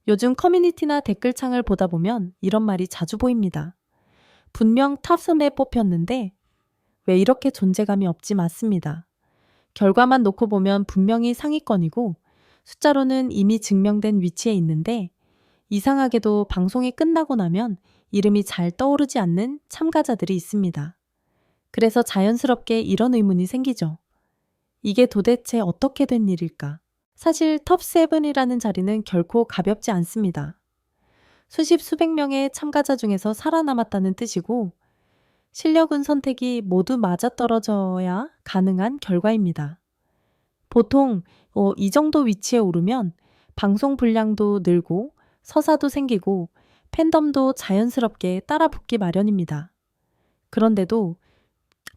요즘 커뮤니티나 댓글창을 보다 보면 이런 말이 자주 보입니다. 분명 탑3에 뽑혔는데 왜 이렇게 존재감이 없지 맞습니다. 결과만 놓고 보면 분명히 상위권이고 숫자로는 이미 증명된 위치에 있는데 이상하게도 방송이 끝나고 나면 이름이 잘 떠오르지 않는 참가자들이 있습니다. 그래서 자연스럽게 이런 의문이 생기죠. 이게 도대체 어떻게 된 일일까? 사실 톱7이라는 자리는 결코 가볍지 않습니다. 수십 수백 명의 참가자 중에서 살아남았다는 뜻이고 실력은 선택이 모두 맞아떨어져야 가능한 결과입니다. 보통 이 정도 위치에 오르면 방송 분량도 늘고 서사도 생기고 팬덤도 자연스럽게 따라 붙기 마련입니다. 그런데도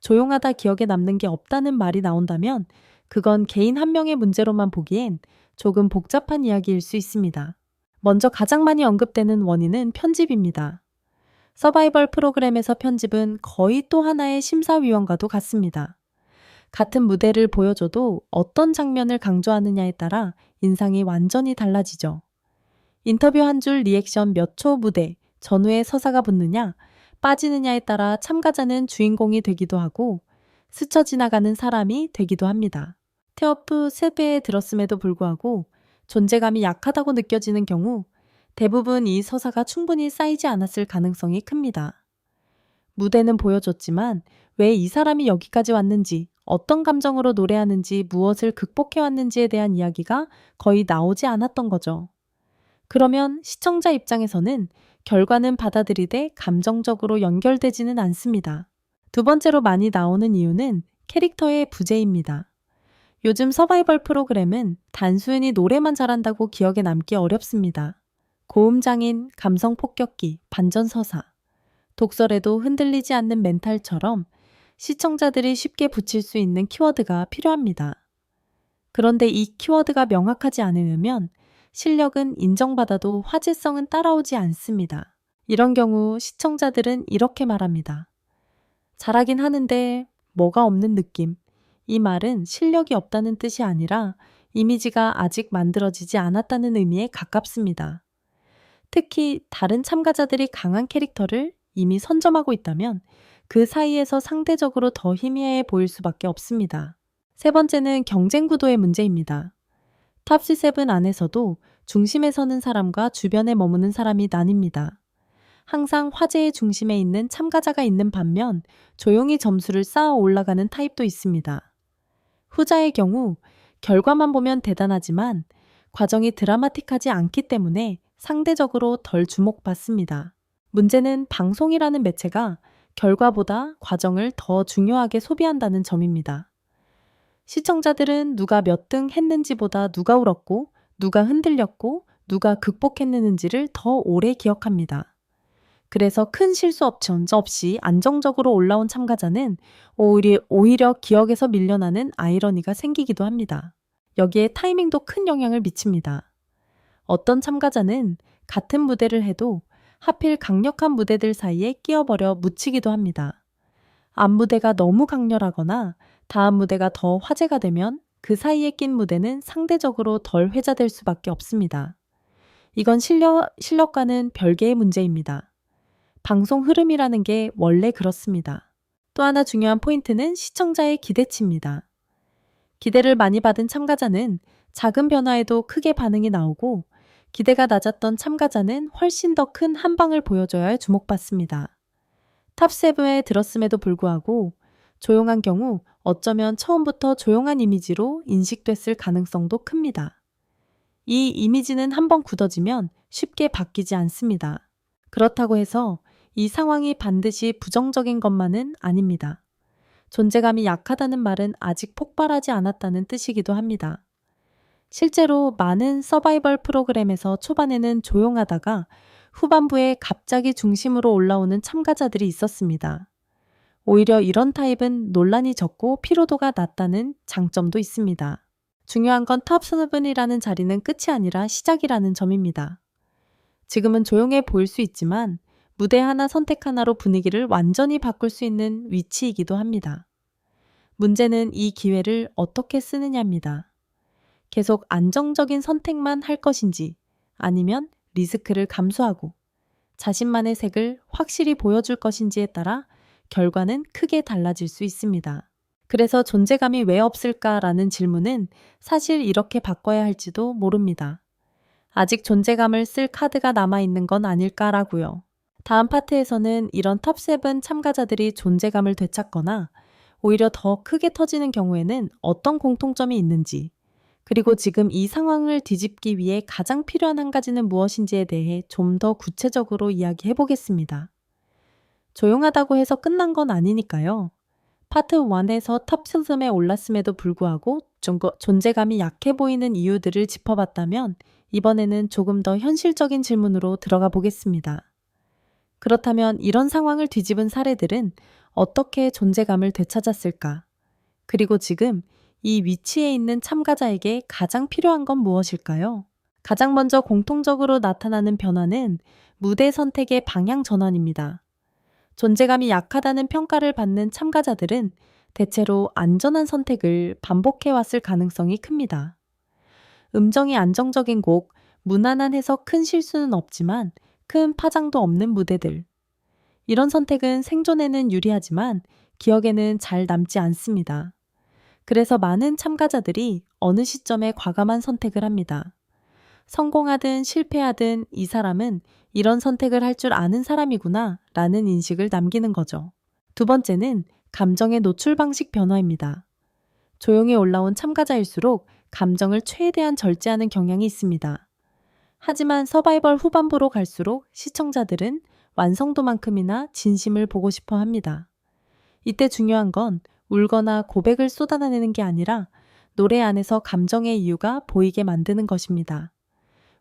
조용하다 기억에 남는 게 없다는 말이 나온다면 그건 개인 한 명의 문제로만 보기엔 조금 복잡한 이야기일 수 있습니다. 먼저 가장 많이 언급되는 원인은 편집입니다. 서바이벌 프로그램에서 편집은 거의 또 하나의 심사위원과도 같습니다. 같은 무대를 보여줘도 어떤 장면을 강조하느냐에 따라 인상이 완전히 달라지죠. 인터뷰 한 줄 리액션 몇 초 무대, 전후에 서사가 붙느냐, 빠지느냐에 따라 참가자는 주인공이 되기도 하고 스쳐 지나가는 사람이 되기도 합니다. 테어프 3배에 들었음에도 불구하고 존재감이 약하다고 느껴지는 경우 대부분 이 서사가 충분히 쌓이지 않았을 가능성이 큽니다. 무대는 보여줬지만 왜 이 사람이 여기까지 왔는지, 어떤 감정으로 노래하는지, 무엇을 극복해왔는지에 대한 이야기가 거의 나오지 않았던 거죠. 그러면 시청자 입장에서는 결과는 받아들이되 감정적으로 연결되지는 않습니다. 두 번째로 많이 나오는 이유는 캐릭터의 부재입니다. 요즘 서바이벌 프로그램은 단순히 노래만 잘한다고 기억에 남기 어렵습니다. 고음장인, 감성 폭격기, 반전서사, 독설에도 흔들리지 않는 멘탈처럼 시청자들이 쉽게 붙일 수 있는 키워드가 필요합니다. 그런데 이 키워드가 명확하지 않으면 실력은 인정받아도 화제성은 따라오지 않습니다. 이런 경우 시청자들은 이렇게 말합니다. 잘하긴 하는데 뭐가 없는 느낌. 이 말은 실력이 없다는 뜻이 아니라 이미지가 아직 만들어지지 않았다는 의미에 가깝습니다. 특히 다른 참가자들이 강한 캐릭터를 이미 선점하고 있다면 그 사이에서 상대적으로 더 희미해 보일 수밖에 없습니다. 세 번째는 경쟁 구도의 문제입니다. 탑C7 안에서도 중심에 서는 사람과 주변에 머무는 사람이 나뉩니다. 항상 화제의 중심에 있는 참가자가 있는 반면 조용히 점수를 쌓아 올라가는 타입도 있습니다. 후자의 경우 결과만 보면 대단하지만 과정이 드라마틱하지 않기 때문에 상대적으로 덜 주목받습니다. 문제는 방송이라는 매체가 결과보다 과정을 더 중요하게 소비한다는 점입니다. 시청자들은 누가 몇 등 했는지보다 누가 울었고, 누가 흔들렸고, 누가 극복했는지를 더 오래 기억합니다. 그래서 큰 실수 없이 안정적으로 올라온 참가자는 오히려 기억에서 밀려나는 아이러니가 생기기도 합니다. 여기에 타이밍도 큰 영향을 미칩니다. 어떤 참가자는 같은 무대를 해도 하필 강력한 무대들 사이에 끼어버려 묻히기도 합니다. 앞 무대가 너무 강렬하거나 다음 무대가 더 화제가 되면 그 사이에 낀 무대는 상대적으로 덜 회자될 수밖에 없습니다. 이건 실력과는 별개의 문제입니다. 방송 흐름이라는 게 원래 그렇습니다. 또 하나 중요한 포인트는 시청자의 기대치입니다. 기대를 많이 받은 참가자는 작은 변화에도 크게 반응이 나오고 기대가 낮았던 참가자는 훨씬 더 큰 한방을 보여줘야 주목받습니다. 탑7에 들었음에도 불구하고 조용한 경우 어쩌면 처음부터 조용한 이미지로 인식됐을 가능성도 큽니다. 이 이미지는 한번 굳어지면 쉽게 바뀌지 않습니다. 그렇다고 해서 이 상황이 반드시 부정적인 것만은 아닙니다. 존재감이 약하다는 말은 아직 폭발하지 않았다는 뜻이기도 합니다. 실제로 많은 서바이벌 프로그램에서 초반에는 조용하다가 후반부에 갑자기 중심으로 올라오는 참가자들이 있었습니다. 오히려 이런 타입은 논란이 적고 피로도가 낮다는 장점도 있습니다. 중요한 건 탑7이라는 자리는 끝이 아니라 시작이라는 점입니다. 지금은 조용해 보일 수 있지만 무대 하나 선택 하나로 분위기를 완전히 바꿀 수 있는 위치이기도 합니다. 문제는 이 기회를 어떻게 쓰느냐입니다. 계속 안정적인 선택만 할 것인지 아니면 리스크를 감수하고 자신만의 색을 확실히 보여줄 것인지에 따라 결과는 크게 달라질 수 있습니다. 그래서 존재감이 왜 없을까라는 질문은 사실 이렇게 바꿔야 할지도 모릅니다. 아직 존재감을 쓸 카드가 남아있는 건 아닐까라고요. 다음 파트에서는 이런 탑7 참가자들이 존재감을 되찾거나 오히려 더 크게 터지는 경우에는 어떤 공통점이 있는지, 그리고 지금 이 상황을 뒤집기 위해 가장 필요한 한 가지는 무엇인지에 대해 좀 더 구체적으로 이야기해 보겠습니다. 조용하다고 해서 끝난 건 아니니까요. 파트 1에서 탑7에 올랐음에도 불구하고 존재감이 약해 보이는 이유들을 짚어봤다면 이번에는 조금 더 현실적인 질문으로 들어가 보겠습니다. 그렇다면 이런 상황을 뒤집은 사례들은 어떻게 존재감을 되찾았을까? 그리고 지금 이 위치에 있는 참가자에게 가장 필요한 건 무엇일까요? 가장 먼저 공통적으로 나타나는 변화는 무대 선택의 방향 전환입니다. 존재감이 약하다는 평가를 받는 참가자들은 대체로 안전한 선택을 반복해왔을 가능성이 큽니다. 음정이 안정적인 곡, 무난한 해서 큰 실수는 없지만 큰 파장도 없는 무대들. 이런 선택은 생존에는 유리하지만 기억에는 잘 남지 않습니다. 그래서 많은 참가자들이 어느 시점에 과감한 선택을 합니다. 성공하든 실패하든 이 사람은 이런 선택을 할 줄 아는 사람이구나 라는 인식을 남기는 거죠. 두 번째는 감정의 노출 방식 변화입니다. 조용히 올라온 참가자일수록 감정을 최대한 절제하는 경향이 있습니다. 하지만 서바이벌 후반부로 갈수록 시청자들은 완성도만큼이나 진심을 보고 싶어 합니다. 이때 중요한 건 울거나 고백을 쏟아내는 게 아니라 노래 안에서 감정의 이유가 보이게 만드는 것입니다.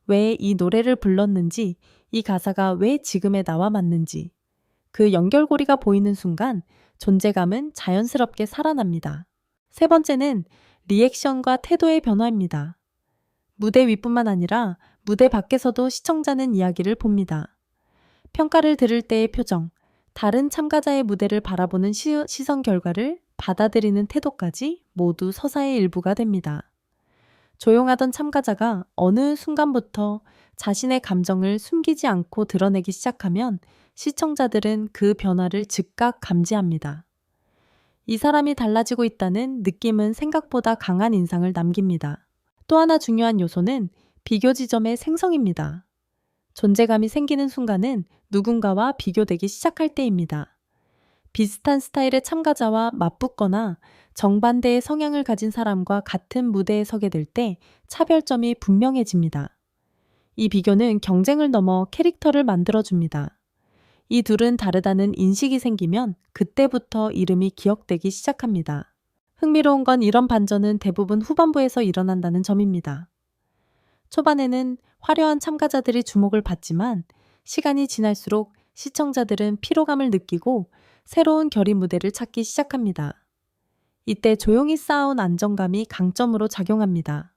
왜 이 노래를 불렀는지, 이 가사가 왜 지금의 나와 맞는지, 그 연결고리가 보이는 순간 존재감은 자연스럽게 살아납니다. 세 번째는 리액션과 태도의 변화입니다. 무대 위뿐만 아니라 무대 밖에서도 시청자는 이야기를 봅니다. 평가를 들을 때의 표정, 다른 참가자의 무대를 바라보는 시선 결과를 받아들이는 태도까지 모두 서사의 일부가 됩니다. 조용하던 참가자가 어느 순간부터 자신의 감정을 숨기지 않고 드러내기 시작하면 시청자들은 그 변화를 즉각 감지합니다. 이 사람이 달라지고 있다는 느낌은 생각보다 강한 인상을 남깁니다. 또 하나 중요한 요소는 비교 지점의 생성입니다. 존재감이 생기는 순간은 누군가와 비교되기 시작할 때입니다. 비슷한 스타일의 참가자와 맞붙거나 정반대의 성향을 가진 사람과 같은 무대에 서게 될 때 차별점이 분명해집니다. 이 비교는 경쟁을 넘어 캐릭터를 만들어줍니다. 이 둘은 다르다는 인식이 생기면 그때부터 이름이 기억되기 시작합니다. 흥미로운 건 이런 반전은 대부분 후반부에서 일어난다는 점입니다. 초반에는 화려한 참가자들이 주목을 받지만 시간이 지날수록 시청자들은 피로감을 느끼고 새로운 결의 무대를 찾기 시작합니다. 이때 조용히 쌓아온 안정감이 강점으로 작용합니다.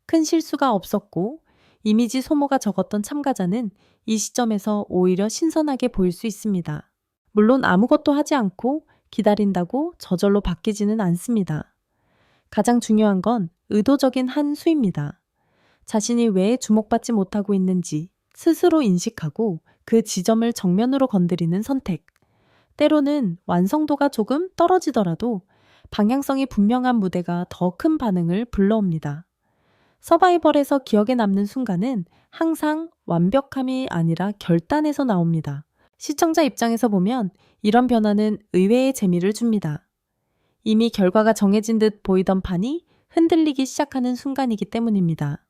큰 실수가 없었고 이미지 소모가 적었던 참가자는 이 시점에서 오히려 신선하게 보일 수 있습니다. 물론 아무것도 하지 않고 기다린다고 저절로 바뀌지는 않습니다. 가장 중요한 건 의도적인 한 수입니다. 자신이 왜 주목받지 못하고 있는지 스스로 인식하고 그 지점을 정면으로 건드리는 선택. 때로는 완성도가 조금 떨어지더라도 방향성이 분명한 무대가 더 큰 반응을 불러옵니다. 서바이벌에서 기억에 남는 순간은 항상 완벽함이 아니라 결단에서 나옵니다. 시청자 입장에서 보면 이런 변화는 의외의 재미를 줍니다. 이미 결과가 정해진 듯 보이던 판이 흔들리기 시작하는 순간이기 때문입니다.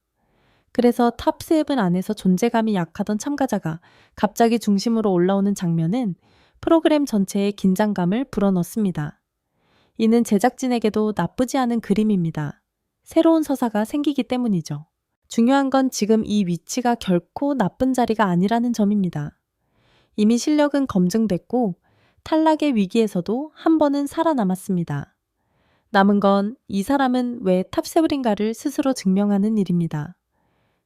그래서 탑7 안에서 존재감이 약하던 참가자가 갑자기 중심으로 올라오는 장면은 프로그램 전체에 긴장감을 불어넣습니다. 이는 제작진에게도 나쁘지 않은 그림입니다. 새로운 서사가 생기기 때문이죠. 중요한 건 지금 이 위치가 결코 나쁜 자리가 아니라는 점입니다. 이미 실력은 검증됐고 탈락의 위기에서도 한 번은 살아남았습니다. 남은 건 이 사람은 왜 탑7인가를 스스로 증명하는 일입니다.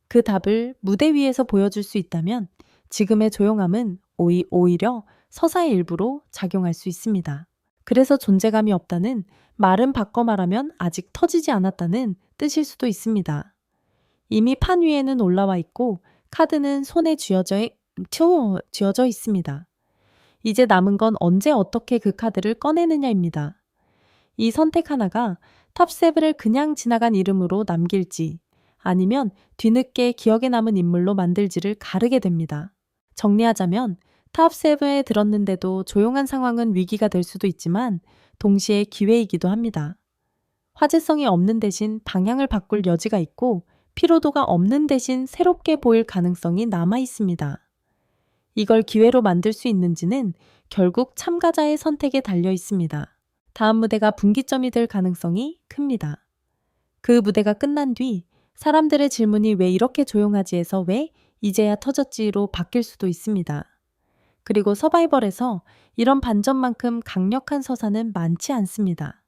그 답을 무대 위에서 보여줄 수 있다면 지금의 조용함은 오히려 서사의 일부로 작용할 수 있습니다. 그래서 존재감이 없다는 말은 바꿔 말하면 아직 터지지 않았다는 뜻일 수도 있습니다. 이미 판 위에는 올라와 있고 카드는 손에 쥐어져 있습니다. 이제 남은 건 언제 어떻게 그 카드를 꺼내느냐입니다. 이 선택 하나가 탑7을 그냥 지나간 이름으로 남길지 아니면 뒤늦게 기억에 남은 인물로 만들지를 가르게 됩니다. 정리하자면 탑7에 들었는데도 조용한 상황은 위기가 될 수도 있지만 동시에 기회이기도 합니다. 화제성이 없는 대신 방향을 바꿀 여지가 있고 피로도가 없는 대신 새롭게 보일 가능성이 남아 있습니다. 이걸 기회로 만들 수 있는지는 결국 참가자의 선택에 달려 있습니다. 다음 무대가 분기점이 될 가능성이 큽니다. 그 무대가 끝난 뒤 사람들의 질문이 왜 이렇게 조용하지에서 왜 이제야 터졌지로 바뀔 수도 있습니다. 그리고 서바이벌에서 이런 반전만큼 강력한 서사는 많지 않습니다.